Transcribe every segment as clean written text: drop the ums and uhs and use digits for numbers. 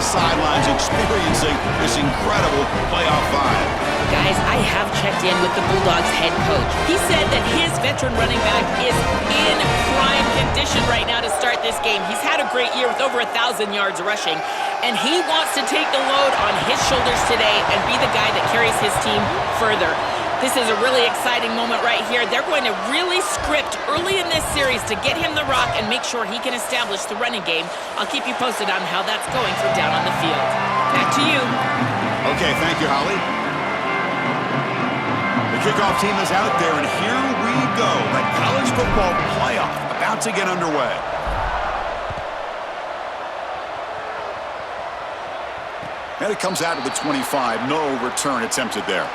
sidelines experiencing this incredible playoff vibe. Guys, I have checked in with the Bulldogs head coach. He said that his veteran running back is in prime condition right now to start this game. He's had a great year with over 1,000 yards rushing, and he wants to take the load on his shoulders today and be the guy that carries his team further. This is a really exciting moment right here. They're going to really script early in this series to get him the rock and make sure he can establish the running game. I'll keep you posted on how that's going from down on the field. Back to you. Okay, thank you, Holly. The kickoff team is out there, and here we go. The college football playoff about to get underway. And it comes out to the 25. No return attempted there.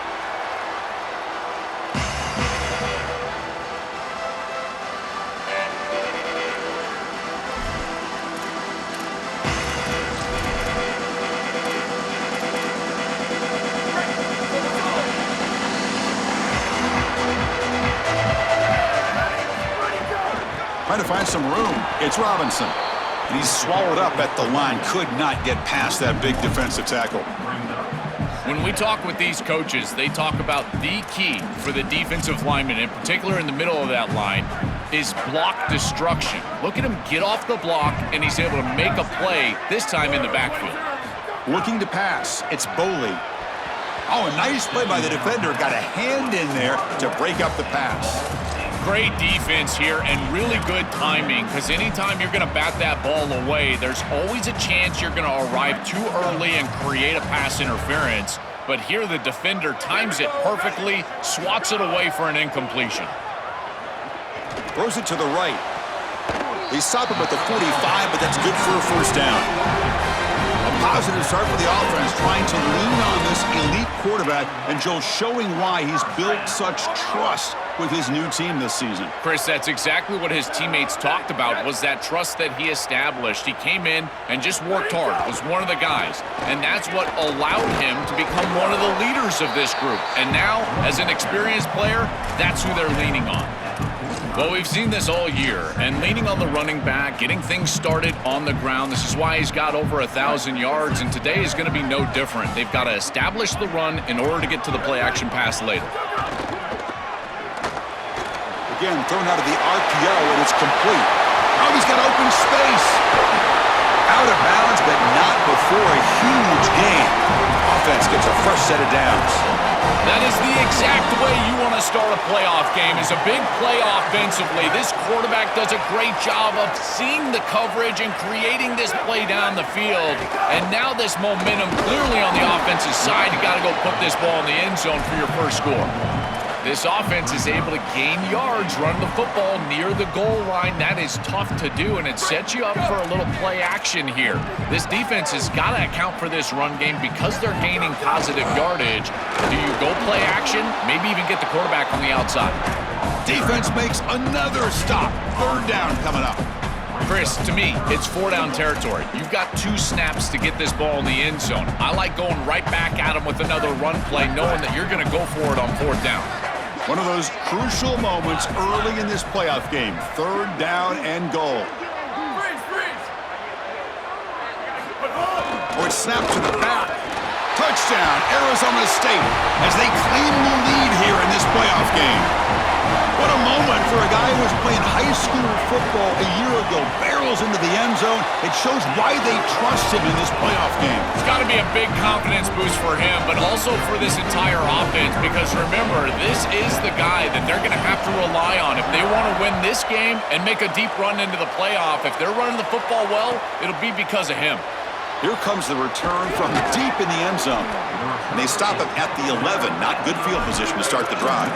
Trying to find some room. It's Robinson. And he's swallowed up at the line. Could not get past that big defensive tackle. When we talk with these coaches, they talk about the key for the defensive lineman, in particular in the middle of that line, is block destruction. Look at him get off the block, and he's able to make a play, this time in the backfield. Looking to pass. It's Boley. Oh, a nice play by the defender. Got a hand in there to break up the pass. Great defense here and really good timing, because anytime you're going to bat that ball away, there's always a chance you're going to arrive too early and create a pass interference. But here the defender times it perfectly, swats it away for an incompletion. Throws it to the right. They stop him at the 45, but that's good for a first down. A positive start for the offense, trying to lean on this elite quarterback, and Joe showing why he's built such trust with his new team this season. Chris, that's exactly what his teammates talked about, was that trust that he established. He came in and just worked hard, was one of the guys, and that's what allowed him to become one of the leaders of this group. And now, as an experienced player, that's who they're leaning on. Well, we've seen this all year, and leaning on the running back, getting things started on the ground. This is why he's got over 1,000 yards, and today is going to be no different. They've got to establish the run in order to get to the play-action pass later. Again, thrown out of the RPO, and it's complete. Oh, he's got open space. Out of bounds, but not before a huge gain. Offense gets a fresh set of downs. That is the exact way you want to start a playoff game, is a big play offensively. This quarterback does a great job of seeing the coverage and creating this play down the field. And now this momentum clearly on the offensive side. You got to go put this ball in the end zone for your first score. This offense is able to gain yards running the football near the goal line. That is tough to do, and it sets you up for a little play action here. This defense has got to account for this run game because they're gaining positive yardage. Do you go play action? Maybe even get the quarterback on the outside. Defense makes another stop. Third down coming up. Chris, to me, it's 4-down territory. You've got 2 snaps to get this ball in the end zone. I like going right back at him with another run play, knowing that you're going to go for it on 4th down. One of those crucial moments early in this playoff game. 3rd down and goal. Or it's snapped to the back. Touchdown, Arizona State, as they claim the lead here in this playoff game. What a moment for a guy who was playing high school football a year ago. Barrels into the end zone. It shows why they trust him in this playoff game. It's got to be a big confidence boost for him, but also for this entire offense, because remember, this is the guy that they're going to have to rely on if they want to win this game and make a deep run into the playoff. If they're running the football well, it'll be because of him. Here comes the return from deep in the end zone. And they stop him at the 11. Not good field position to start the drive.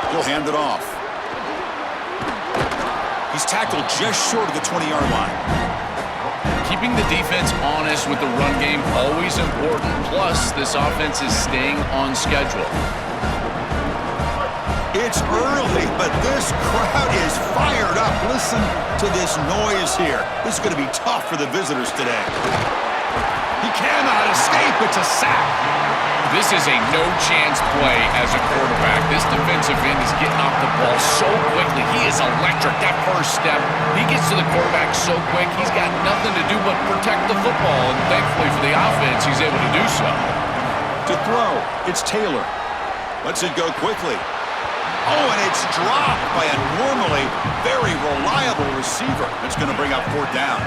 He'll hand it off. He's tackled just short of the 20-yard line. Keeping the defense honest with the run game, always important. Plus, this offense is staying on schedule. It's early, but this crowd is fired up. Listen to this noise here. This is going to be tough for the visitors today. He cannot escape. It's a sack. This is a no-chance play as a quarterback. This defensive end is getting off the ball so quickly. He is electric. That first step, he gets to the quarterback so quick, he's got nothing to do but protect the football. And thankfully for the offense, he's able to do so. To throw, it's Taylor. Lets it go quickly. Oh, and it's dropped by a normally very reliable receiver. It's going to bring up 4th down.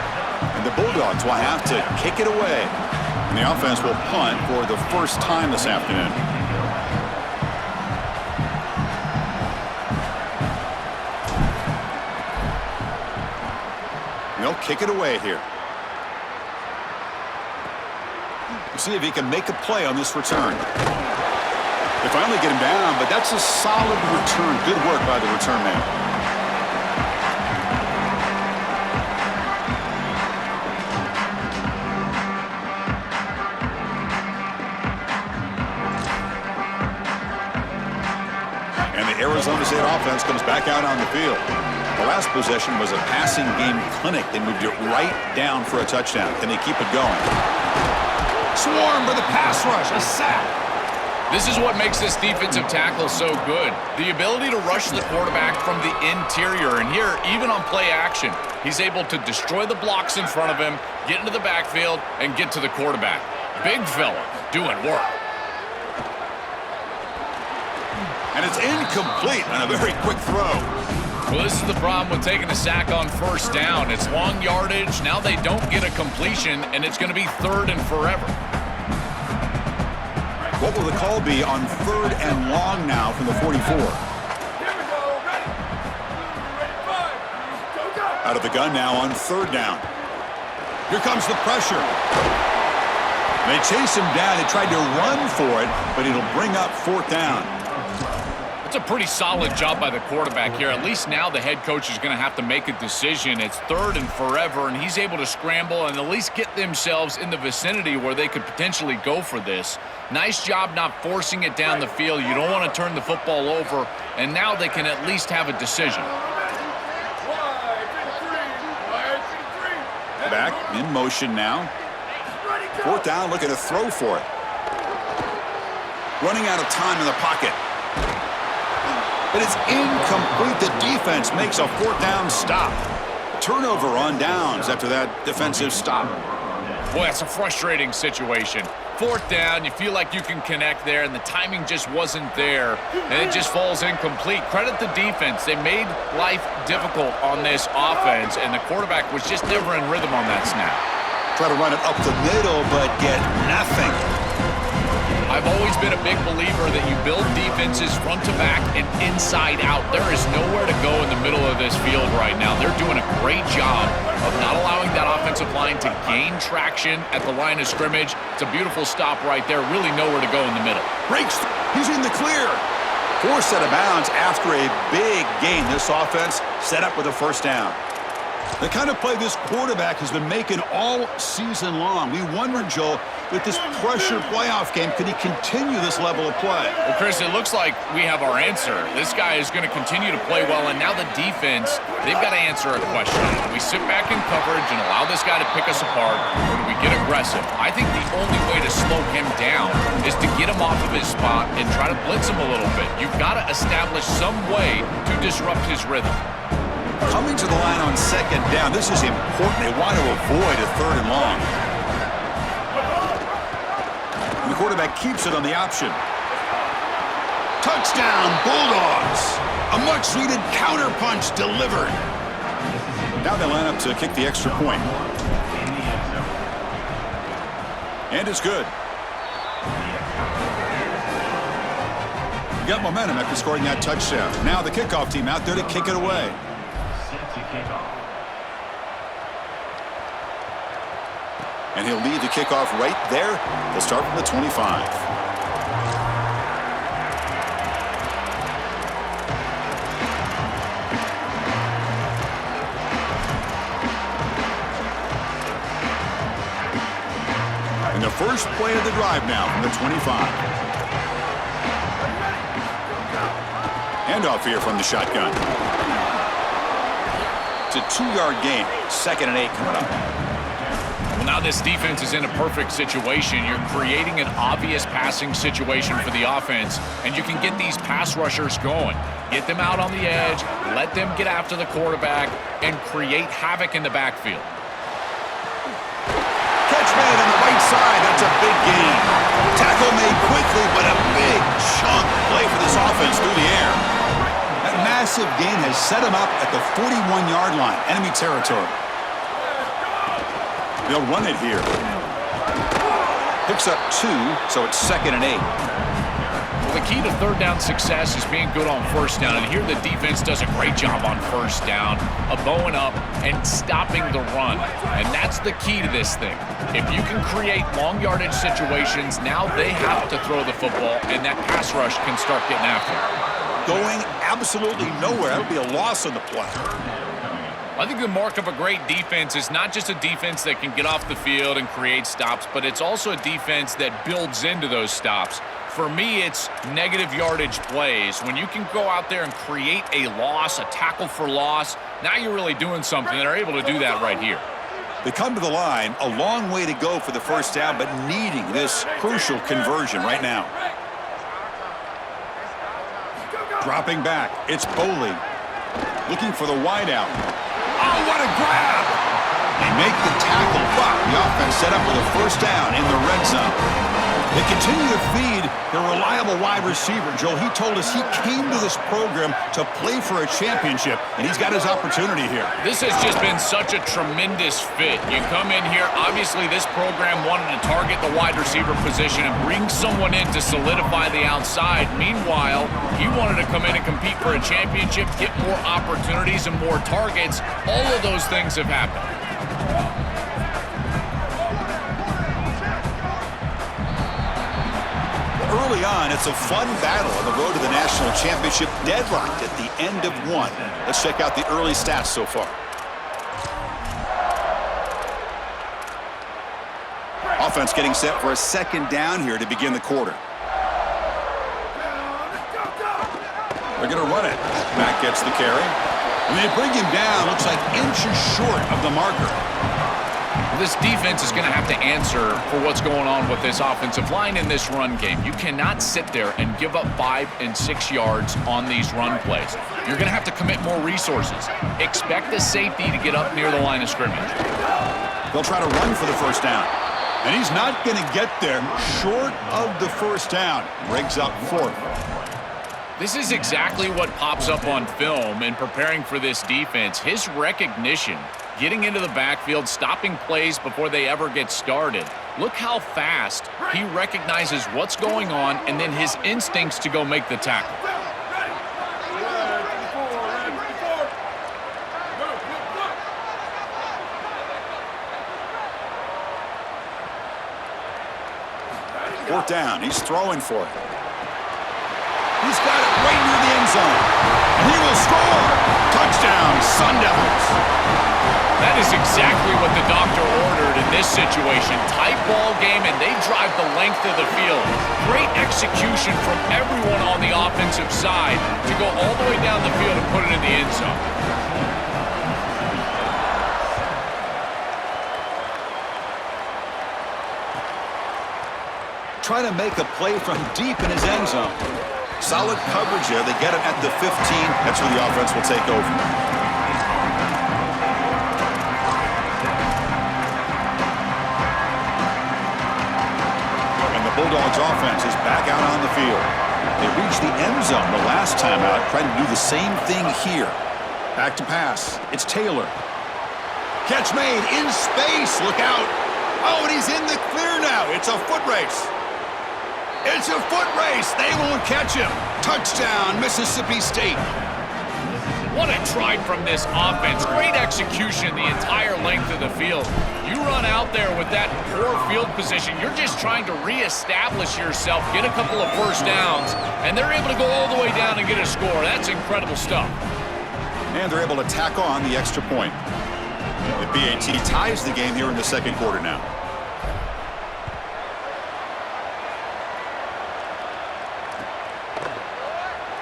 And the Bulldogs will have to kick it away. And the offense will punt for the first time this afternoon. They'll kick it away here. We'll see if he can make a play on this return. They finally get him down, but that's a solid return. Good work by the return man. And the Arizona State offense comes back out on the field. The last possession was a passing game clinic. They moved it right down for a touchdown. Can they keep it going? Swarmed by the pass rush. A sack. This is what makes this defensive tackle so good. The ability to rush the quarterback from the interior. And here, even on play action, he's able to destroy the blocks in front of him, get into the backfield, and get to the quarterback. Big fella doing work. And it's incomplete on a very quick throw. Well, this is the problem with taking a sack on 1st down. It's long yardage. Now they don't get a completion, and it's going to be 3rd and forever. What will the call be on 3rd and long now from the 44? Out of the gun now on 3rd down. Here comes the pressure. They chase him down. They tried to run for it, but it'll bring up 4th down. It's a pretty solid job by the quarterback here. At least now the head coach is going to have to make a decision. It's 3rd and forever, and he's able to scramble and at least get themselves in the vicinity where they could potentially go for this. Nice job not forcing it down the field. You don't want to turn the football over, and now they can at least have a decision. Back in motion now. 4th down, looking to throw for it. Running out of time in the pocket. But it's incomplete. The defense makes a 4th down stop. Turnover on downs after that defensive stop. Boy, that's a frustrating situation. 4th down, you feel like you can connect there, and the timing just wasn't there, and it just falls incomplete. Credit the defense. They made life difficult on this offense, and the quarterback was just never in rhythm on that snap. Try to run it up the middle, but get nothing. I've always been a big believer that you build defenses front to back and inside out. There is nowhere to go in the middle of this field right now. They're doing a great job of not allowing that offensive line to gain traction at the line of scrimmage. It's a beautiful stop right there. Really nowhere to go in the middle. Breaks. He's in the clear. Forced out of bounds after a big gain. This offense set up with a 1st down. The kind of play this quarterback has been making all season long. We wonder, Joel, with this pressure playoff game, can he continue this level of play? Well, Chris, it looks like we have our answer. This guy is going to continue to play well, and now the defense, they've got to answer a question. Do we sit back in coverage and allow this guy to pick us apart, or do we get aggressive? I think the only way to slow him down is to get him off of his spot and try to blitz him a little bit. You've got to establish some way to disrupt his rhythm. Coming to the line on 2nd down, this is important. They want to avoid a 3rd and long. And the quarterback keeps it on the option. Touchdown, Bulldogs! A much-needed counterpunch delivered. Now they line up to kick the extra point. And it's good. You got momentum after scoring that touchdown. Now the kickoff team out there to kick it away. And he'll lead the kickoff right there. They'll start from the 25. And the first play of the drive now from the 25. Handoff here from the shotgun. It's a 2-yard gain. 2nd and 8 coming up. Well, now this defense is in a perfect situation. You're creating an obvious passing situation for the offense, and you can get these pass rushers going. Get them out on the edge, let them get after the quarterback, and create havoc in the backfield. Catch made on the right side. That's a big gain. Tackle made quickly, but a big chunk play for this offense through the air. That massive gain has set him up at the 41-yard line, enemy territory. They'll run it here. Picks up 2, so it's 2nd and 8. Well, the key to third down success is being good on first down, and here the defense does a great job on first down of bowing up and stopping the run, and that's the key to this thing. If you can create long yardage situations, now they have to throw the football, and that pass rush can start getting after it. Going absolutely nowhere. That would be a loss on the play. I think the mark of a great defense is not just a defense that can get off the field and create stops, but it's also a defense that builds into those stops. For me, it's negative yardage plays. When you can go out there and create a loss, a tackle for loss, now you're really doing something. They're able to do that right here. They come to the line, a long way to go for the first down, but needing this crucial conversion right now. Dropping back, it's Boley. Looking for the wideout. Oh, what a grab! They make the tackle, but the offense set up with a first down in the red zone. They continue to feed their reliable wide receiver. Joe, he told us he came to this program to play for a championship, and he's got his opportunity here. This has just been such a tremendous fit. You come in here, obviously this program wanted to target the wide receiver position and bring someone in to solidify the outside. Meanwhile, he wanted to come in and compete for a championship, get more opportunities and more targets. All of those things have happened. Early on, it's a fun battle on the road to the national championship, deadlocked at the end of 1. Let's check out the early stats so far. Offense getting set for a second down here to begin the quarter. They're going to run it. Mack gets the carry. And they bring him down, looks like inches short of the marker. This defense is going to have to answer for what's going on with this offensive line in this run game. You cannot sit there and give up 5 and 6 yards on these run plays. You're going to have to commit more resources. Expect the safety to get up near the line of scrimmage. They'll try to run for the first down. And he's not going to get there short of the first down. Breaks up 4th. This is exactly what pops up on film in preparing for this defense. His recognition, getting into the backfield, stopping plays before they ever get started. Look how fast he recognizes what's going on and then his instincts to go make the tackle. Fourth down. He's throwing for it. He's got it right near the end zone. And he will score. Touchdown, Sun Devils. That is exactly what the doctor ordered in this situation. Tight ball game, and they drive the length of the field. Great execution from everyone on the offensive side to go all the way down the field and put it in the end zone. Trying to make a play from deep in his end zone. Solid coverage there. They get him at the 15. That's where the offense will take over. And the Bulldogs offense is back out on the field. They reached the end zone the last time out, trying to do the same thing here. Back to pass. It's Taylor. Catch made in space. Look out. Oh, and he's in the clear now. It's a foot race. It's a foot race. They won't catch him. Touchdown, Mississippi State. What a try from this offense. Great execution the entire length of the field. You run out there with that poor field position. You're just trying to reestablish yourself, get a couple of first downs, and they're able to go all the way down and get a score. That's incredible stuff. And they're able to tack on the extra point. The BAT ties the game here in the second quarter now.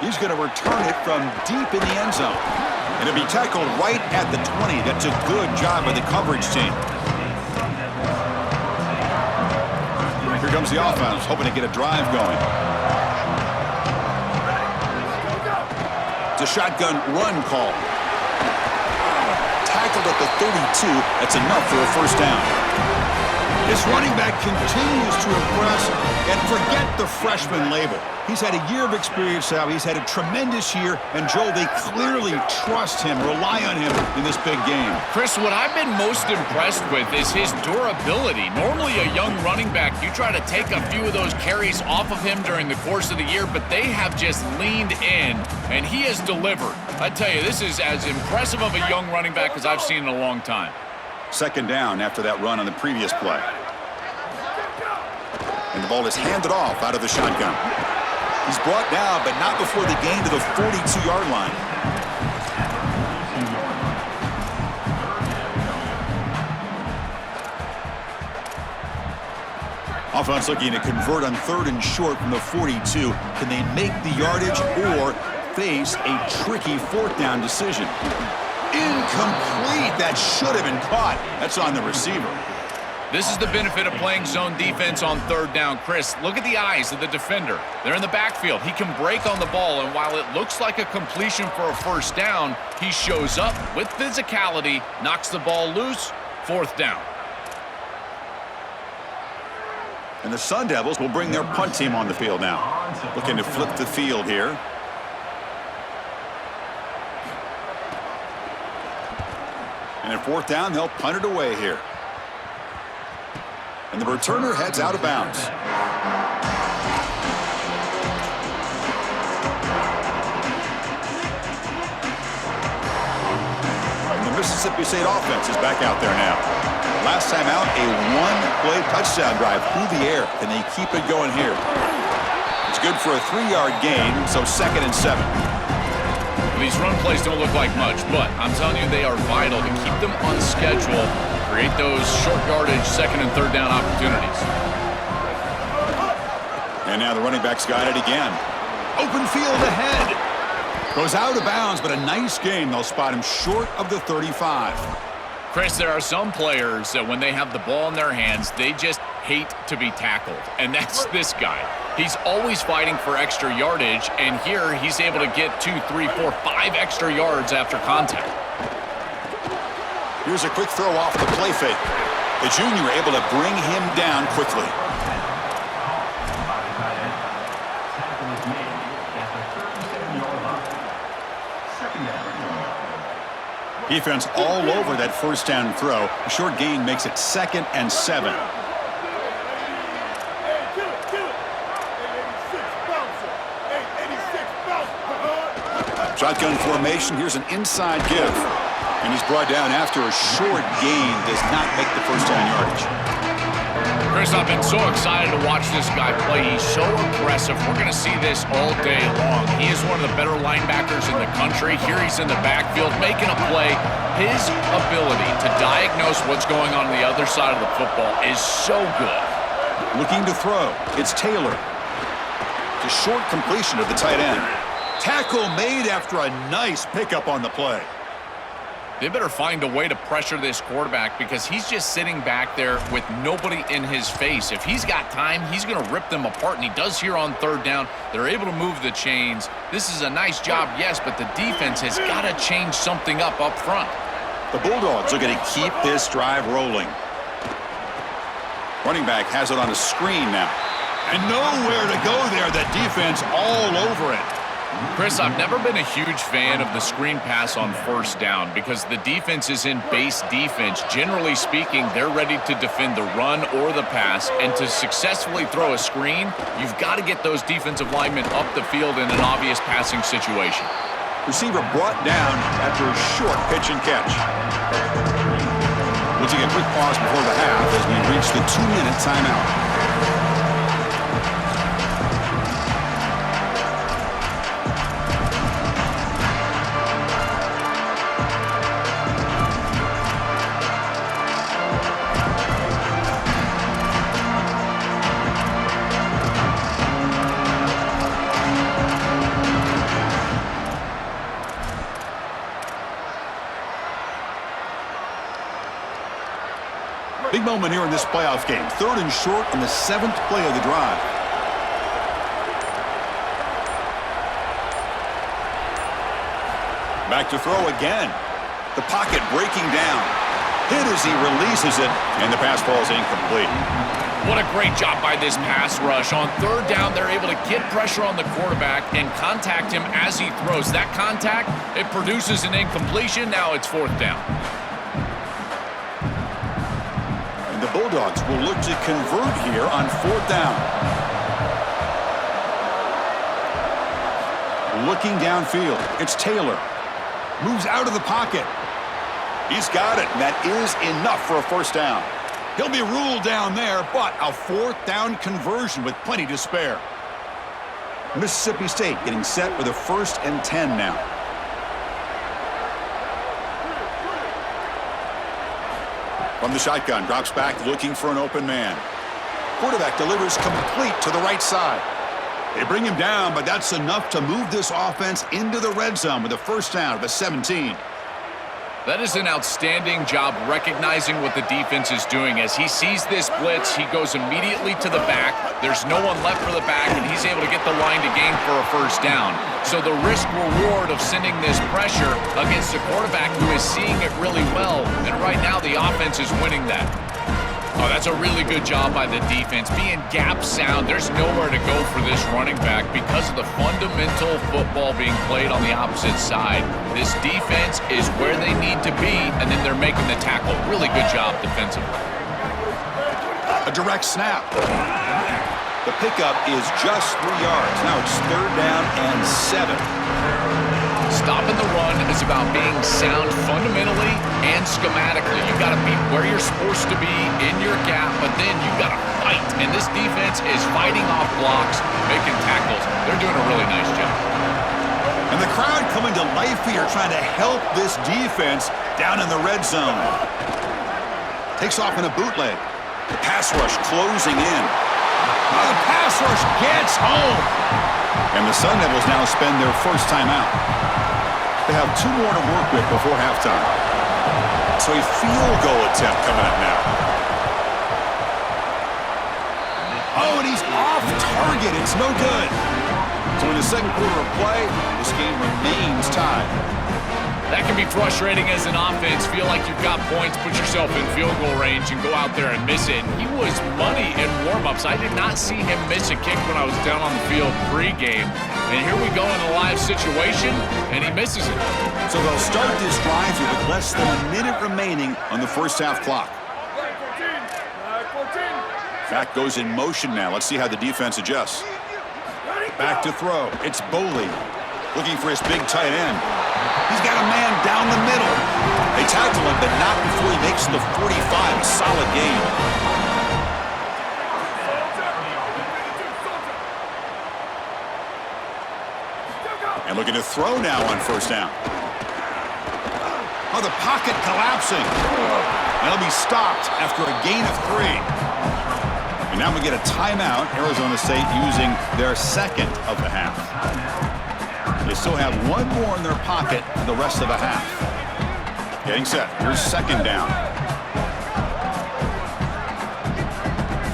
He's going to return it from deep in the end zone. And it'll be tackled right at the 20. That's a good job by the coverage team. comes the offense, hoping to get a drive going. It's a shotgun run call. Tackled at the 32. That's enough for a first down. This running back continues to impress, and forget the freshman label. He's had a year of experience now. He's had a tremendous year, and Joel, they clearly trust him, rely on him in this big game. Chris, what I've been most impressed with is his durability. Normally a young running back, you try to take a few of those carries off of him during the course of the year, but they have just leaned in, and he has delivered. I tell you, this is as impressive of a young running back as I've seen in a long time. Second down after that run on the previous play. And the ball is handed off out of the shotgun. He's brought down, but not before the gain to the 42-yard line. Offense looking to convert on 3rd and short from the 42. Can they make the yardage or face a tricky 4th down decision? Incomplete. That should have been caught. That's on the receiver. This is the benefit of playing zone defense on 3rd down. Chris, look at the eyes of the defender. They're in the backfield. He can break on the ball, and while it looks like a completion for a first down, he shows up with physicality, knocks the ball loose, 4th down. And the Sun Devils will bring their punt team on the field now. Looking to flip the field here. And at 4th down, they'll punt it away here. And the returner heads out of bounds. And the Mississippi State offense is back out there now. Last time out, a one-play touchdown drive through the air. Can they keep it going here? It's good for a 3-yard gain, so 2nd and 7. These run plays don't look like much, but I'm telling you, they are vital to keep them on schedule, create those short yardage 2nd and 3rd down opportunities. And now the running back's got it again. Open field ahead. Goes out of bounds, but a nice gain. They'll spot him short of the 35. Chris, there are some players that when they have the ball in their hands, they just hate to be tackled, and that's this guy. He's always fighting for extra yardage, and here he's able to get 2, 3, 4, 5 extra yards after contact. Here's a quick throw off the play fake. The junior able to bring him down quickly. Defense all over that first down throw. A short gain makes it 2nd and 7. Shotgun formation. Here's an inside give. And he's brought down after a short gain. Does not make the first down yardage. Chris, I've been so excited to watch this guy play. He's so impressive. We're going to see this all day long. He is one of the better linebackers in the country. Here he's in the backfield making a play. His ability to diagnose what's going on the other side of the football is so good. Looking to throw. It's Taylor. It's a short completion of the tight end. Tackle made after a nice pickup on the play. They better find a way to pressure this quarterback because he's just sitting back there with nobody in his face. If he's got time, he's going to rip them apart, and he does here on 3rd down. They're able to move the chains. This is a nice job, yes, but the defense has got to change something up front. The Bulldogs are going to keep this drive rolling. Running back has it on a screen now. And nowhere to go there. The defense all over it. Chris, I've never been a huge fan of the screen pass on 1st down because the defense is in base defense. Generally speaking, they're ready to defend the run or the pass, and to successfully throw a screen, you've got to get those defensive linemen up the field in an obvious passing situation. Receiver brought down after a short pitch and catch. We'll take a quick pause before the half as we reach the 2-minute timeout. Big moment here in this playoff game. 3rd and short on the 7th play of the drive. Back to throw again. The pocket breaking down. Hit as he releases it, and the pass falls incomplete. What a great job by this pass rush. On 3rd down, they're able to get pressure on the quarterback and contact him as he throws. That contact, it produces an incompletion. Now it's 4th down. And the Bulldogs will look to convert here on 4th down. Looking downfield, it's Taylor. Moves out of the pocket. He's got it, and that is enough for a 1st down. He'll be ruled down there, but a 4th down conversion with plenty to spare. Mississippi State getting set with a 1st and 10 now. From the shotgun, drops back looking for an open man. Quarterback delivers complete to the right side. They bring him down, but that's enough to move this offense into the red zone with a 1st down of the 17. That is an outstanding job recognizing what the defense is doing. As he sees this blitz, he goes immediately to the back. There's no one left for the back, and he's able to get the line to gain for a 1st down. So the risk-reward of sending this pressure against a quarterback who is seeing it really well, and right now the offense is winning that. Oh, that's a really good job by the defense. Being gap sound, there's nowhere to go for this running back because of the fundamental football being played on the opposite side. This defense is where they need to be, and then they're making the tackle. Really good job defensively. A direct snap. The pickup is just 3 yards. Now it's 3rd down and 7. Stopping the run is about being sound fundamentally and schematically. You got to be where you're supposed to be in your gap, but then you got to fight. And this defense is fighting off blocks, making tackles. They're doing a really nice job. And the crowd coming to life here, trying to help this defense down in the red zone. Takes off in a bootleg. The pass rush closing in. Oh, the pass rush gets home. And the Sun Devils now spend their 1st timeout. They have 2 more to work with before halftime. So a field goal attempt coming up now. Oh, and he's off target. It's no good. So in the 2nd quarter of play, this game remains tied. That can be frustrating as an offense. Feel like you've got points, put yourself in field goal range, and go out there and miss it. He was money in warm-ups. I did not see him miss a kick when I was down on the field pre-game. And here we go in a live situation, and he misses it. So they'll start this drive here with less than a minute remaining on the 1st half clock. Back goes in motion now. Let's see how the defense adjusts. Back to throw. It's Boley looking for his big tight end. He's got a man down the middle. They tackle him, but not before he makes the 45. A solid gain. And looking to throw now on 1st down. Oh, the pocket collapsing. And he'll be stopped after a gain of 3. And now we get a timeout. Arizona State using their 2nd of the half. They still have 1 more in their pocket for the rest of the half. Getting set. Here's 2nd down.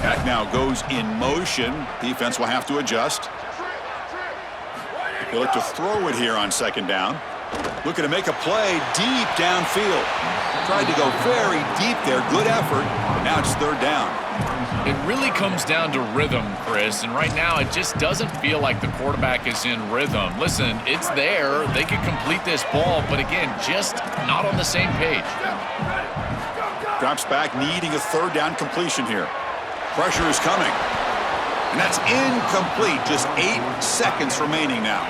Back now goes in motion. Defense will have to adjust. They look to throw it here on 2nd down. Looking to make a play deep downfield. Tried to go very deep there. Good effort. But now it's 3rd down. It really comes down to rhythm, Chris, and right now it just doesn't feel like the quarterback is in rhythm. Listen, it's there. They could complete this ball, but again, just not on the same page. Drops back, needing a 3rd down completion here. Pressure is coming. And that's incomplete. Just 8 seconds remaining now.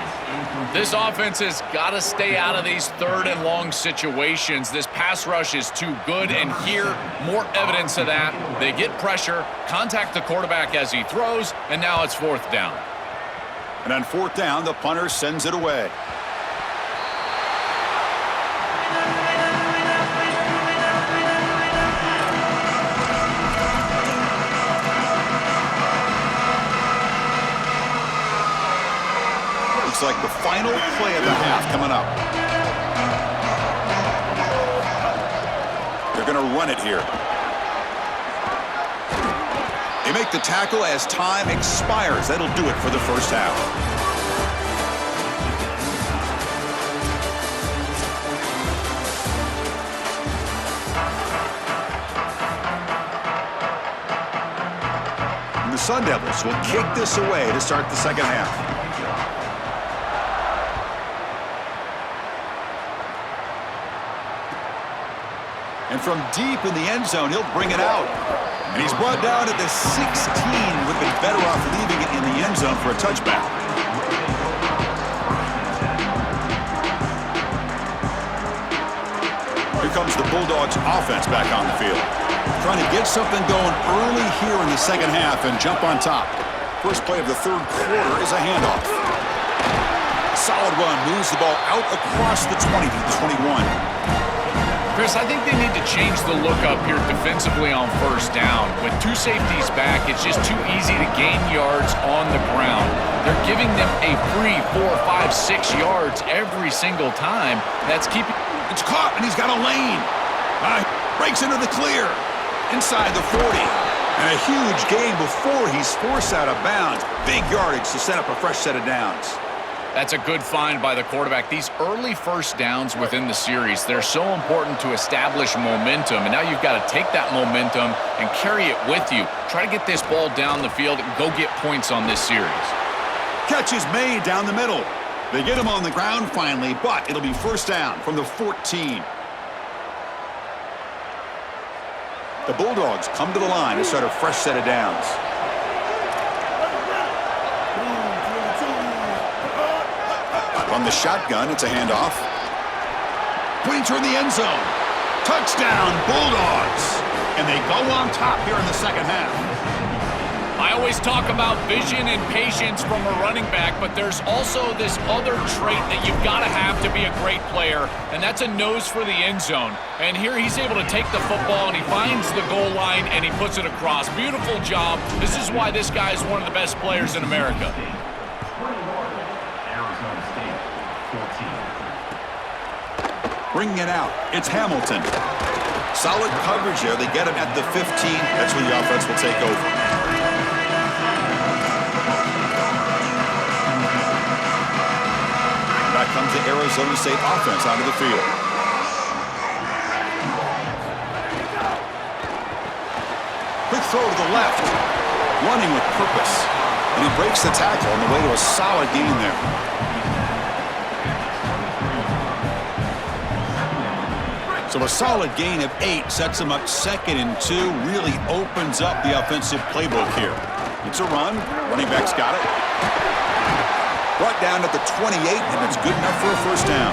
This offense has got to stay out of these 3rd and long situations. This pass rush is too good, and here, more evidence of that. They get pressure, contact the quarterback as he throws, and now it's 4th down. And on 4th down, the punter sends it away. Looks like the final play of the half coming up. They're going to run it here. make the tackle as time expires. That'll do it for the first half. The Sun Devils will kick this away to start the second half. And from deep in the end zone, he'll bring it out. And he's brought down at the 16. Would have been better off leaving it in the end zone for a touchback. Here comes the Bulldogs offense back on the field. Trying to get something going early here in the second half and jump on top. First play of the third quarter is a handoff. Solid run, moves the ball out across the 20 to the 21. Chris, I think they need to change the look up here defensively on first down. With two safeties back, it's just too easy to gain yards on the ground. They're giving them a free 4, 5, 6 yards every single time. That's keeping... It's caught, and he's got a lane. Breaks into the clear. Inside the 40. And a huge gain before he's forced out of bounds. Big yardage to set up a fresh set of downs. That's a good find by the quarterback. These early first downs within the series, they're so important to establish momentum. And now you've got to take that momentum and carry it with you. Try to get this ball down the field and go get points on this series. Catch is made down the middle. They get him on the ground finally, but it'll be first down from the 14. The Bulldogs come to the line to start a fresh set of downs. On the shotgun, it's a handoff. Pointer in the end zone. Touchdown, Bulldogs. And they go on top here in the second half. I always talk about vision and patience from a running back, but there's also this other trait that you've got to have to be a great player, and that's a nose for the end zone. And here he's able to take the football, and he finds the goal line, and he puts it across. Beautiful job. This is why this guy is one of the best players in America. Bringing it out, it's Hamilton. Solid coverage there. They get him at the 15. That's where the offense will take over. Back comes the Arizona State offense out of the field. Quick throw to the left. Running with purpose. And he breaks the tackle on the way to a solid gain there. So a solid gain of 8 sets him up 2nd and 2. Really opens up the offensive playbook here. It's a run. Running back's got it. Brought down at the 28, and it's good enough for a first down.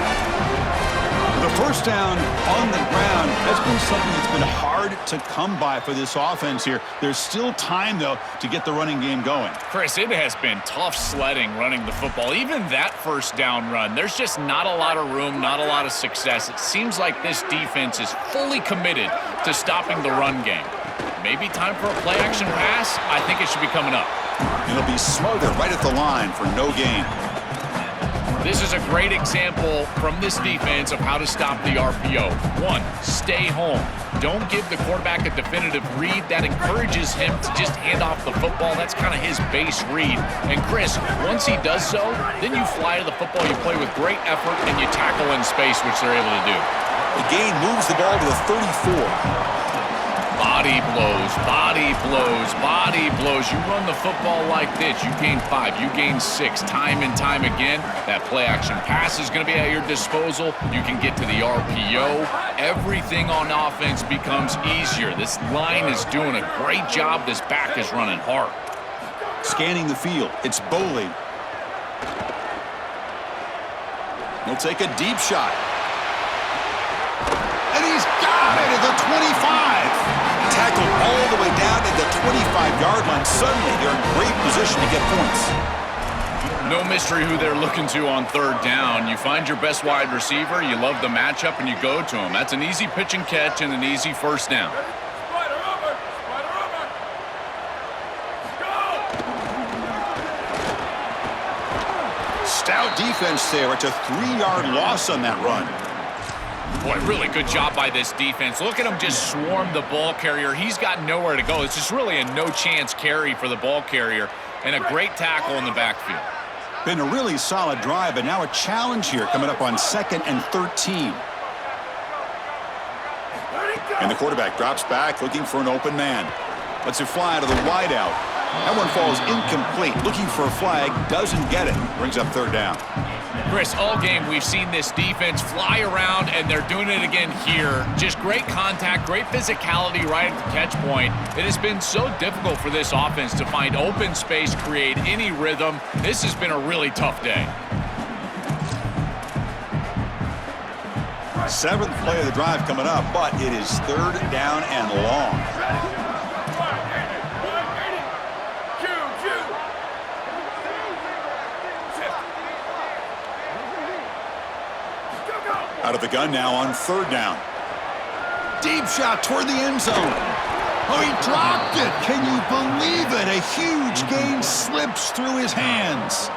The first down on the ground has been something that's been hard to come by for this offense here. There's still time, though, to get the running game going. Chris, it has been tough sledding running the football. Even that first down run, there's just not a lot of room, not a lot of success. It seems like this defense is fully committed to stopping the run game. Maybe time for a play-action pass? I think it should be coming up. It'll be smothered right at the line for no gain. This is a great example from this defense of how to stop the RPO. 1, stay home. Don't give the quarterback a definitive read. That encourages him to just hand off the football. That's kind of his base read. And Chris, once he does so, then you fly to the football, you play with great effort, and you tackle in space, which they're able to do. The gain moves the ball to the 34. Body blows, body blows, body blows. You run the football like this, you gain 5, you gain 6, time and time again. That play-action pass is going to be at your disposal. You can get to the RPO. Everything on offense becomes easier. This line is doing a great job. This back is running hard. Scanning the field, it's Boley. He'll take a deep shot. And he's got it at the 25. Tackled all the way down at the 25-yard line. Suddenly, they're in great position to get points. No mystery who they're looking to on third down. You find your best wide receiver, you love the matchup, and you go to him. That's an easy pitch and catch and an easy first down. Stout defense there. It's a 3-yard loss on that run. Boy, really good job by this defense. Look at him just swarm the ball carrier. He's got nowhere to go. It's just really a no-chance carry for the ball carrier, and a great tackle in the backfield. Been a really solid drive, but now a challenge here coming up on 2nd and 13. And the quarterback drops back, looking for an open man. Lets it fly to the wideout. That one falls incomplete. Looking for a flag, doesn't get it. Brings up 3rd down. Chris, all game we've seen this defense fly around, and they're doing it again here. Just great contact, great physicality right at the catch point. It has been so difficult for this offense to find open space, create any rhythm. This has been a really tough day. 7th play of the drive coming up, but it is 3rd down and long. Out of the gun now on 3rd down. Deep shot toward the end zone. Oh, he dropped it. Can you believe it? A huge gain slips through his hands.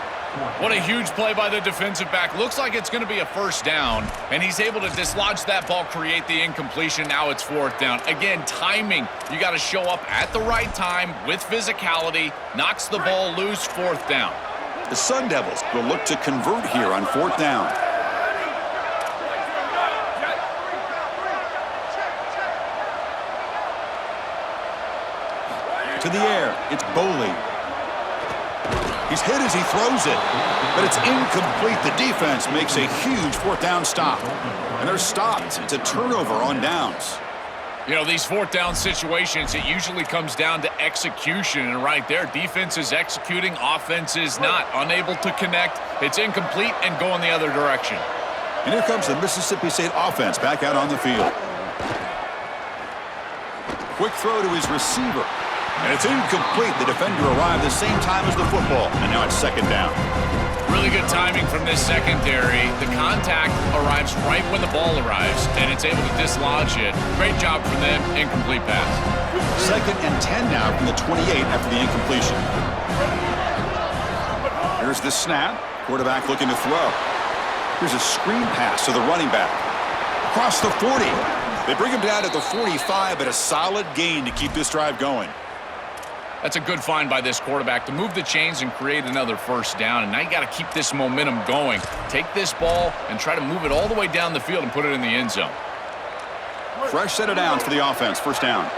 What a huge play by the defensive back. Looks like it's going to be a 1st down, and he's able to dislodge that ball, create the incompletion. Now it's 4th down. Again, timing. You got to show up at the right time with physicality. Knocks the ball loose, 4th down. The Sun Devils will look to convert here on 4th down. To the air, it's Boley. He's hit as he throws it, but it's incomplete. The defense makes a huge 4th down stop, and they're stopped. It's a turnover on downs. You know, these 4th down situations, it usually comes down to execution, and right there, defense is executing, offense is not. Unable to connect, it's incomplete and going the other direction. And here comes the Mississippi State offense back out on the field. Quick throw to his receiver. And it's incomplete. The defender arrived the same time as the football, and now it's 2nd down. Really good timing from this secondary. The contact arrives right when the ball arrives, and it's able to dislodge it. Great job from them. Incomplete pass. 2nd and 10 now from the 28 after the incompletion. Here's the snap. Quarterback looking to throw. Here's a screen pass to the running back. Across the 40. They bring him down at the 45, but a solid gain to keep this drive going. That's a good find by this quarterback to move the chains and create another 1st down. And now you got to keep this momentum going. Take this ball and try to move it all the way down the field and put it in the end zone. Fresh set of downs for the offense. 1st down.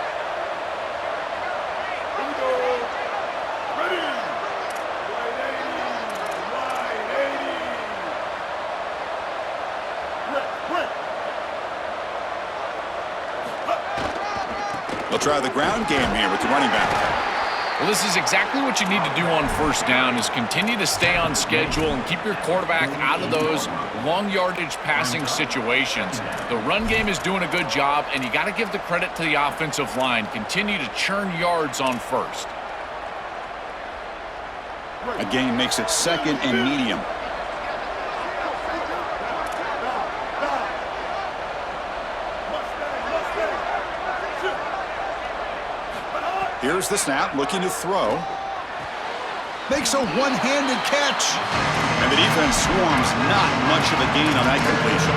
They'll try the ground game here with the running back. Well, this is exactly what you need to do on 1st down is continue to stay on schedule and keep your quarterback out of those long yardage passing situations. The run game is doing a good job, and you got to give the credit to the offensive line. Continue to churn yards on 1st. A gain makes it 2nd and medium. Here's the snap, looking to throw. Makes a one-handed catch. And the defense swarms, not much of a gain on that completion.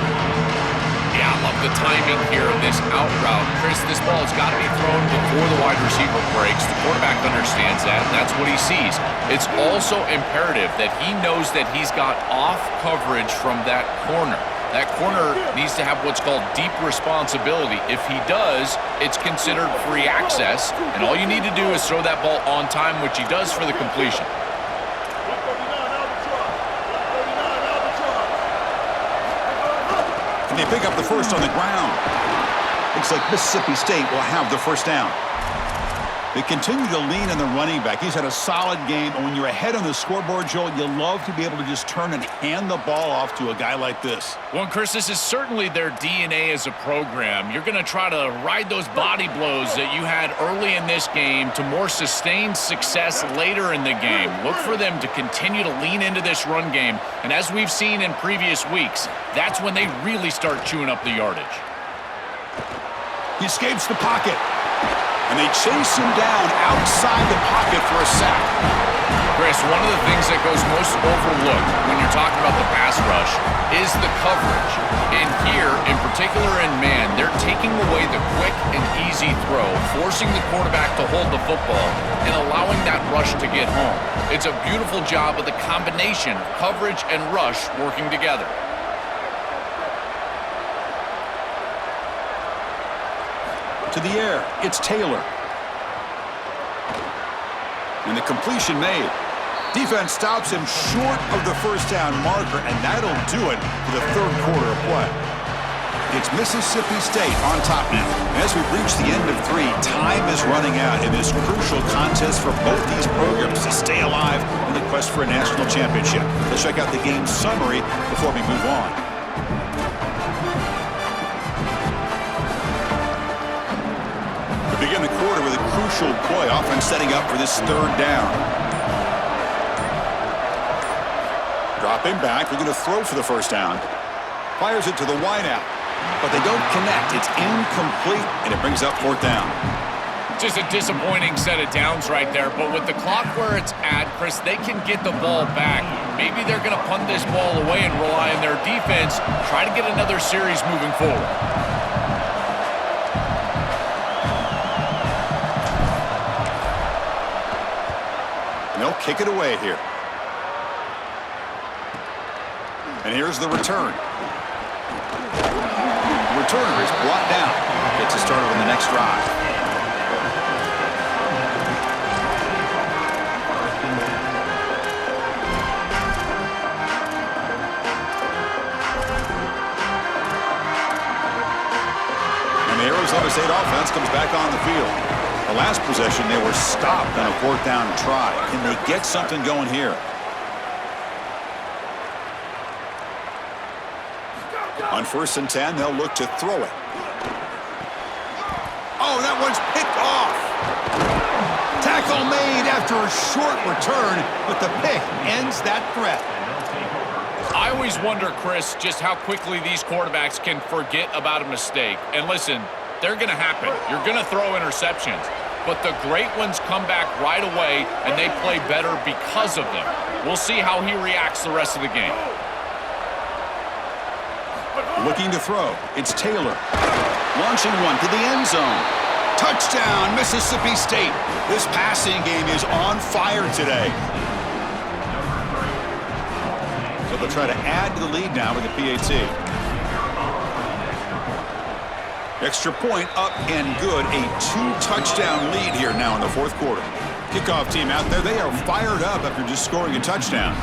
Yeah, I love the timing here of this out route. Chris, this ball has got to be thrown before the wide receiver breaks. The quarterback understands that, and that's what he sees. It's also imperative that he knows that he's got off coverage from that corner. That corner needs to have what's called deep responsibility. If he does, it's considered free access, and all you need to do is throw that ball on time, which he does for the completion. And they pick up the 1st on the ground. Looks like Mississippi State will have the 1st down. They continue to lean on the running back. He's had a solid game, and when you're ahead on the scoreboard, Joel, you love to be able to just turn and hand the ball off to a guy like this. Well, Chris, this is certainly their DNA as a program. You're going to try to ride those body blows that you had early in this game to more sustained success later in the game. Look for them to continue to lean into this run game, and as we've seen in previous weeks, that's when they really start chewing up the yardage. He escapes the pocket. And they chase him down outside the pocket for a sack. Chris, one of the things that goes most overlooked when you're talking about the pass rush is the coverage. And here, in particular in man, they're taking away the quick and easy throw, forcing the quarterback to hold the football and allowing that rush to get home. It's a beautiful job of the combination of coverage and rush working together. To the air, it's Taylor. And the completion made. Defense stops him short of the first down marker, and that'll do it for the third quarter of play. It's Mississippi State on top now. As we reach the end of 3, time is running out in this crucial contest for both these programs to stay alive in the quest for a national championship. Let's check out the game summary before we move on. We begin the quarter with a crucial play, offense setting up for this third down. Dropping back, we're going to throw for the first down. Fires it to the wideout, but they don't connect. It's incomplete, and it brings up fourth down. Just a disappointing set of downs right there, but with the clock where it's at, Chris, they can get the ball back. Maybe they're going to punt this ball away and rely on their defense, try to get another series moving forward. And they'll kick it away here. And here's the return. The returner is brought down. Gets us started on the next drive. And the Arizona State offense comes back on the field. The last possession, they were stopped on a fourth down try. Can they get something going here? On 1st and 10, they'll look to throw it. Oh, that one's picked off. Tackle made after a short return, but the pick ends that threat. I always wonder, Chris, just how quickly these quarterbacks can forget about a mistake. And listen, they're going to happen. You're going to throw interceptions. But the great ones come back right away, and they play better because of them. We'll see how he reacts the rest of the game. Looking to throw. It's Taylor. Launching one to the end zone. Touchdown, Mississippi State. This passing game is on fire today. So they'll try to add to the lead now with the PAT. Extra point up and good. A 2-touchdown lead here now in the fourth quarter. Kickoff team out there. They are fired up after just scoring a touchdown.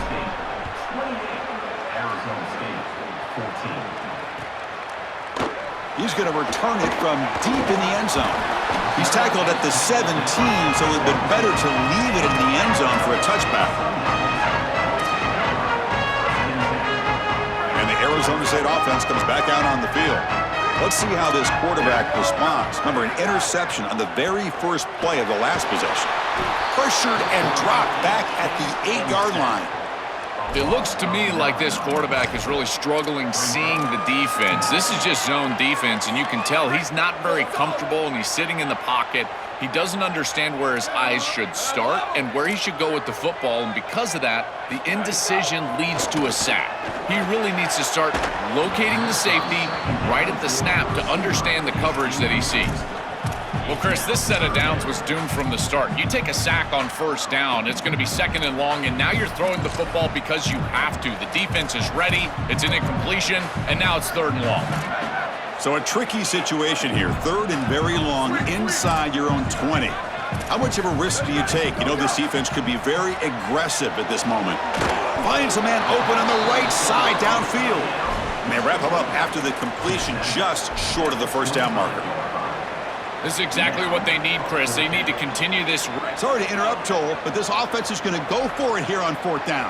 He's going to return it from deep in the end zone. He's tackled at the 17, so it would have been better to leave it in the end zone for a touchback. And the Arizona State offense comes back out on the field. Let's see how this quarterback responds. Remember, an interception on the very first play of the last possession. Pressured and dropped back at the 8-yard line. It looks to me like this quarterback is really struggling seeing the defense. This is just zone defense, and you can tell he's not very comfortable, and he's sitting in the pocket. He doesn't understand where his eyes should start and where he should go with the football, and because of that, the indecision leads to a sack. He really needs to start locating the safety right at the snap to understand the coverage that he sees. Well, Chris, this set of downs was doomed from the start. You take a sack on first down, it's going to be 2nd and long, and now you're throwing the football because you have to. The defense is ready, it's an incompletion, and now it's 3rd and long. So a tricky situation here. 3rd and very long inside your own 20. How much of a risk do you take? You know this defense could be very aggressive at this moment. Finds a man open on the right side downfield. And they wrap him up after the completion just short of the first down marker. This is exactly what they need, Chris. They need to continue this. Sorry to interrupt, Joel, but this offense is going to go for it here on 4th down.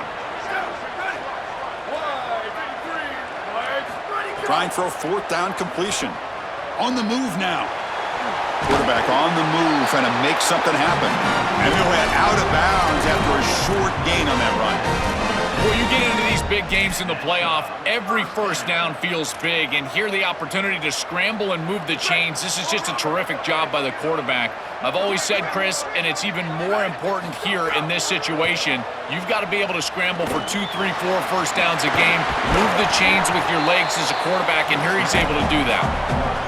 Trying for a 4th down completion. On the move now. Quarterback on the move, trying to make something happen. And he went out of bounds after a short gain on that run. Well, you get into these big games in the playoff, every first down feels big, and here the opportunity to scramble and move the chains. This is just a terrific job by the quarterback. I've always said, Chris, and it's even more important here in this situation, you've got to be able to scramble for 2, 3, 4 first downs a game, move the chains with your legs as a quarterback, and here he's able to do that.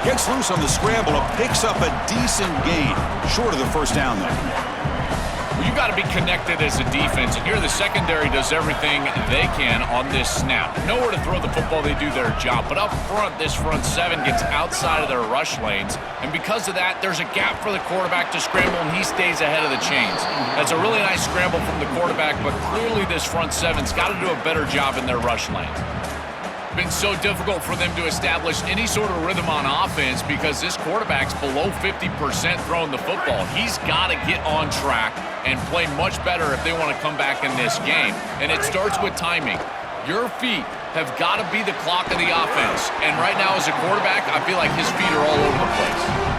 Gets loose on the scramble and picks up a decent gain, short of the first down there. Well, you got to be connected as a defense, and here the secondary does everything they can on this snap. Nowhere to throw the football, they do their job. But up front, this front seven gets outside of their rush lanes, and because of that, there's a gap for the quarterback to scramble, and he stays ahead of the chains. That's a really nice scramble from the quarterback, but clearly this front seven's got to do a better job in their rush lanes. Been so difficult for them to establish any sort of rhythm on offense because this quarterback's below 50% throwing the football. He's got to get on track and play much better if they want to come back in this game. And it starts with timing. Your feet have got to be the clock of the offense. And right now as a quarterback, I feel like his feet are all over the place.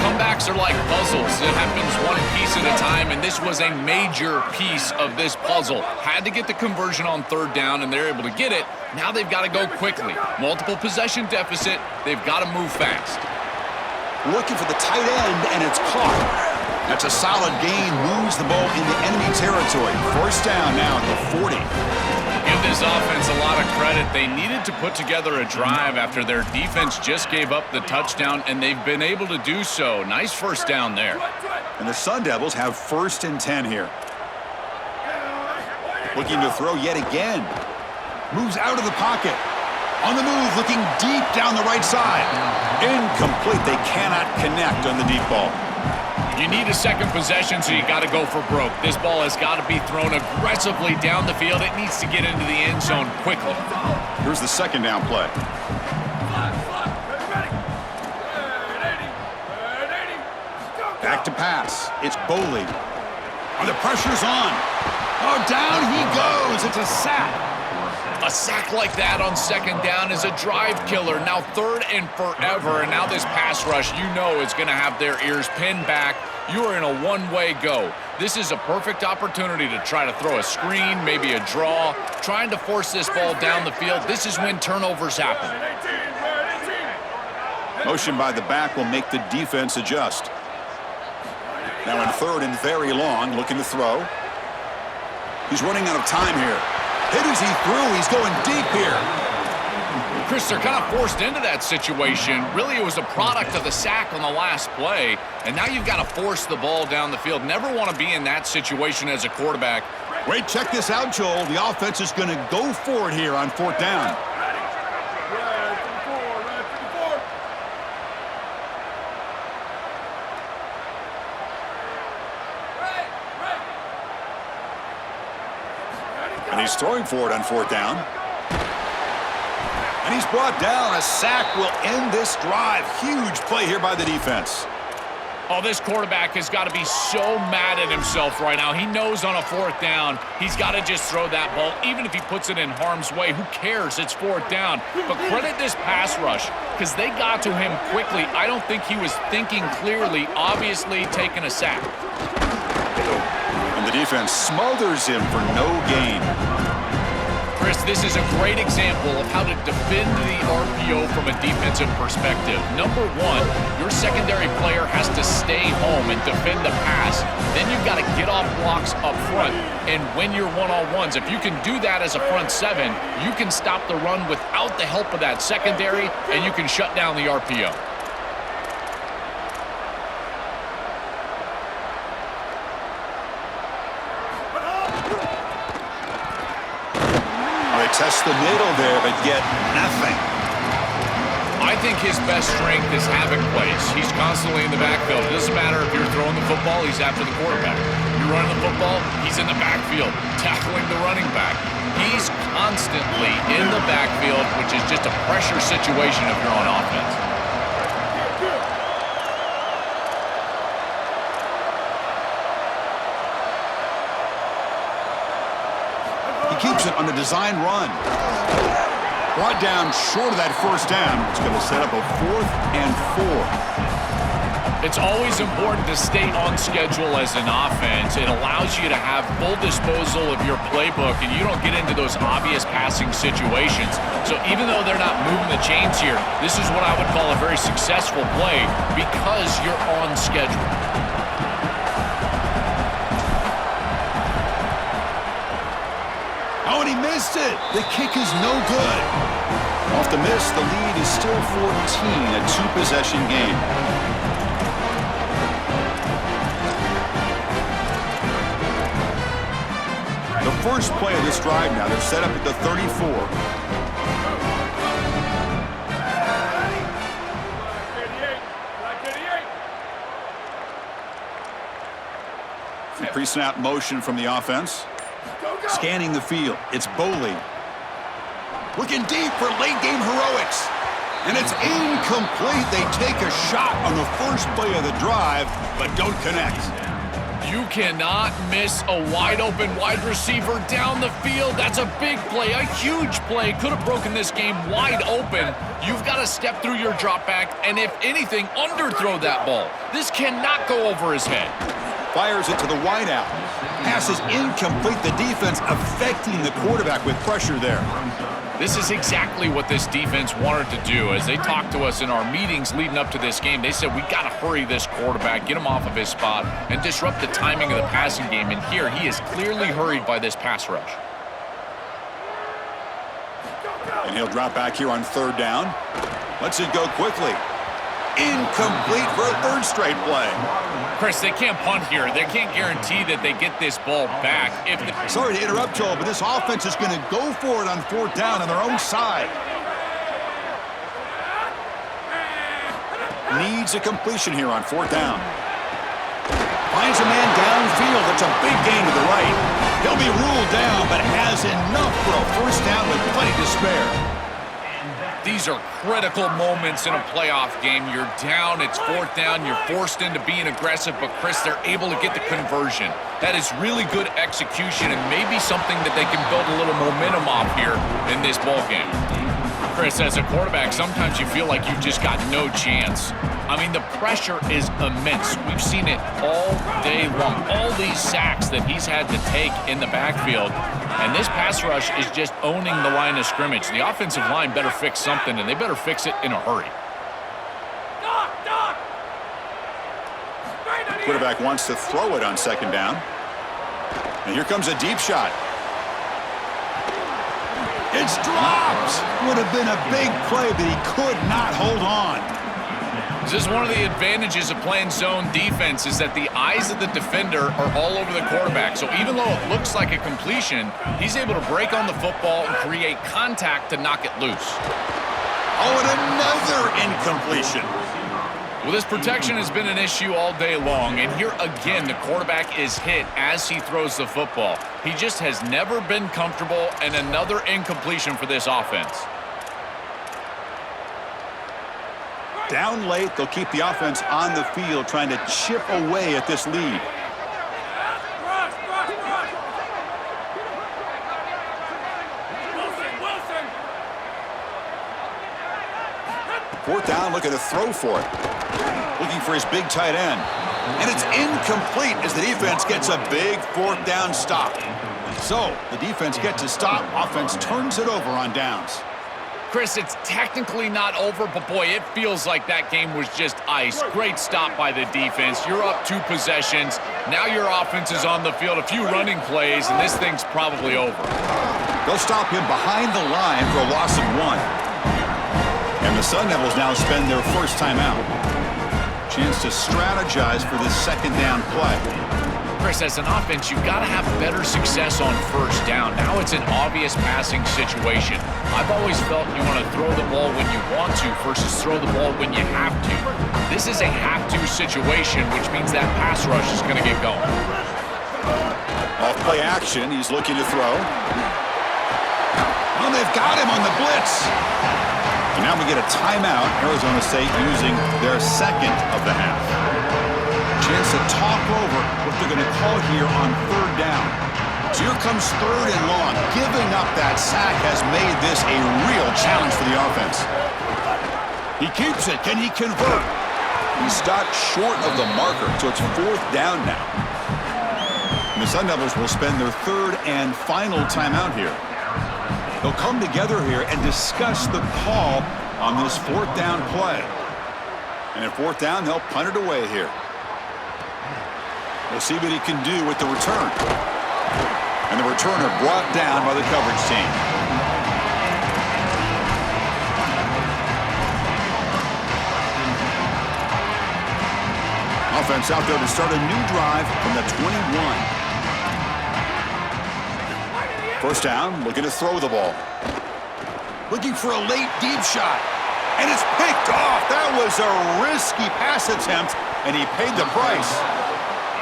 Comebacks are like puzzles. It happens one piece at a time, and this was a major piece of this puzzle. Had to get the conversion on third down, and they're able to get it. Now they've got to go quickly. Multiple possession deficit. They've got to move fast. Looking for the tight end, and it's caught. That's a solid gain. Moves the ball into enemy territory. First down now at the 40. Give this offense a lot of credit. They needed to put together a drive after their defense just gave up the touchdown, and they've been able to do so. Nice first down there. And the Sun Devils have 1st and 10 here. Looking to throw yet again. Moves out of the pocket. On the move, looking deep down the right side. Incomplete. They cannot connect on the deep ball. You need a second possession, so you got to go for broke. This ball has got to be thrown aggressively down the field. It needs to get into the end zone quickly. Here's the second down play. Back to pass. It's Boley. Oh, the pressure's on. Oh, down he goes. It's a sack. A sack like that on second down is a drive killer. Now third and forever, and now this pass rush, you know, is going to have their ears pinned back. You are in a one-way go. This is a perfect opportunity to try to throw a screen, maybe a draw, trying to force this ball down the field. This is when turnovers happen. Motion by the back will make the defense adjust. Now in third and very long, looking to throw. He's running out of time here. Hit as he threw. He's going deep here. Chris, they're kind of forced into that situation. Really, it was a product of the sack on the last play, and now you've got to force the ball down the field. Never want to be in that situation as a quarterback. Wait, check this out, Joel. The offense is going to go for it here on 4th down. And he's throwing for it on 4th down. And he's brought down. A sack will end this drive. Huge play here by the defense. Oh, this quarterback has got to be so mad at himself right now. He knows on a 4th down, he's got to just throw that ball. Even if he puts it in harm's way, who cares? It's 4th down. But credit this pass rush because they got to him quickly. I don't think he was thinking clearly, obviously taking a sack. And the defense smothers him for no gain. Chris, this is a great example of how to defend the RPO from a defensive perspective. Number one, your secondary player has to stay home and defend the pass. Then you've got to get off blocks up front and win your one-on-ones. If you can do that as a front seven, you can stop the run without the help of that secondary, and you can shut down the RPO. Test the middle there, but get nothing. I think his best strength is having plays. He's constantly in the backfield. It doesn't matter if you're throwing the football, he's after the quarterback. You're running the football, he's in the backfield, tackling the running back. He's constantly in the backfield, which is just a pressure situation if you're on offense. Keeps it on the design run. Brought down short of that first down. It's going to set up a 4th and 4. It's always important to stay on schedule as an offense. It allows you to have full disposal of your playbook, and you don't get into those obvious passing situations. So even though they're not moving the chains here, this is what I would call a very successful play because you're on schedule. Oh, and he missed it. The kick is no good. Off the miss, the lead is still 14, a two-possession game. The first play of this drive now, they're set up at the 34. Pre-snap motion from the offense. Scanning the field, it's Boley. Looking deep for late-game heroics. And it's incomplete. They take a shot on the first play of the drive, but don't connect. You cannot miss a wide-open wide receiver down the field. That's a big play, a huge play. Could have broken this game wide open. You've got to step through your drop back, and if anything, underthrow that ball. This cannot go over his head. Fires it to the wideout. Pass is incomplete. The defense affecting the quarterback with pressure there. This is exactly what this defense wanted to do. As they talked to us in our meetings leading up to this game, they said, we got to hurry this quarterback, get him off of his spot, and disrupt the timing of the passing game. And here, he is clearly hurried by this pass rush. And he'll drop back here on third down. Lets it go quickly. Incomplete for a third straight play. Chris, they can't punt here. They can't guarantee that they get this ball back. Sorry to interrupt, Joel, but this offense is going to go for it on fourth down on their own side. Needs a completion here on fourth down. Finds a man downfield. That's a big gain to the right. He'll be ruled down, but has enough for a first down with plenty to spare. These are critical moments in a playoff game. You're down, it's fourth down, you're forced into being aggressive, but Chris, they're able to get the conversion. That is really good execution and maybe something that they can build a little momentum off here in this ball game. Chris, as a quarterback, sometimes you feel like you've just got no chance. I mean, the pressure is immense. We've seen it all day long. All these sacks that he's had to take in the backfield. And this pass rush is just owning the line of scrimmage. The offensive line better fix something, and they better fix it in a hurry. Quarterback wants to throw it on second down. And here comes a deep shot. It's dropped. Would have been a big play, but he could not hold on. This is one of the advantages of playing zone defense is that the eyes of the defender are all over the quarterback. So even though it looks like a completion, he's able to break on the football and create contact to knock it loose. Oh, and another incompletion. Well, this protection has been an issue all day long, and here again, the quarterback is hit as he throws the football. He just has never been comfortable, and another incompletion for this offense. Down late, they'll keep the offense on the field, trying to chip away at this lead. Fourth down, looking to throw for it. Looking for his big tight end. And it's incomplete as the defense gets a big fourth down stop. So, the defense gets a stop. Offense turns it over on downs. Chris, it's technically not over, but boy, it feels like that game was just ice. Great stop by the defense. You're up 2 possessions. Now your offense is on the field. A few running plays, and this thing's probably over. They'll stop him behind the line for a loss of 1. And the Sun Devils now spend their first timeout. Chance to strategize for this second down play. Chris, as an offense, you've got to have better success on first down. Now it's an obvious passing situation. I've always felt you want to throw the ball when you want to versus throw the ball when you have to. This is a have-to situation, which means that pass rush is going to get going. Off play action, he's looking to throw. Well, they've got him on the blitz. And now we get a timeout. Arizona State using their second of the half. Chance to talk over what they're going to call here on third down. So here comes third and long. Giving up that sack has made this a real challenge for the offense. He keeps it. Can he convert? He stopped short of the marker, so it's 4th down now. And the Sun Devils will spend their 3rd and final timeout here. They'll come together here and discuss the call on this 4th down play. And at 4th down, they'll punt it away here. We'll see what he can do with the return. And the returner brought down by the coverage team. Offense out there to start a new drive from the 21. 1st down, looking to throw the ball. Looking for a late deep shot. And it's picked off. That was a risky pass attempt, and he paid the price.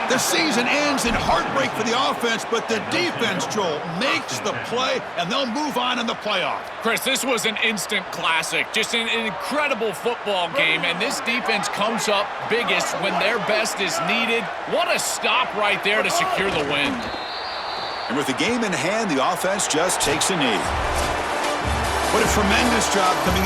The season ends in heartbreak for the offense, but the defense, Joel, makes the play, and they'll move on in the playoff. Chris, this was an instant classic. Just an incredible football game, and this defense comes up biggest when their best is needed. What a stop right there to secure the win. And with the game in hand, the offense just takes a knee. What a tremendous job coming in.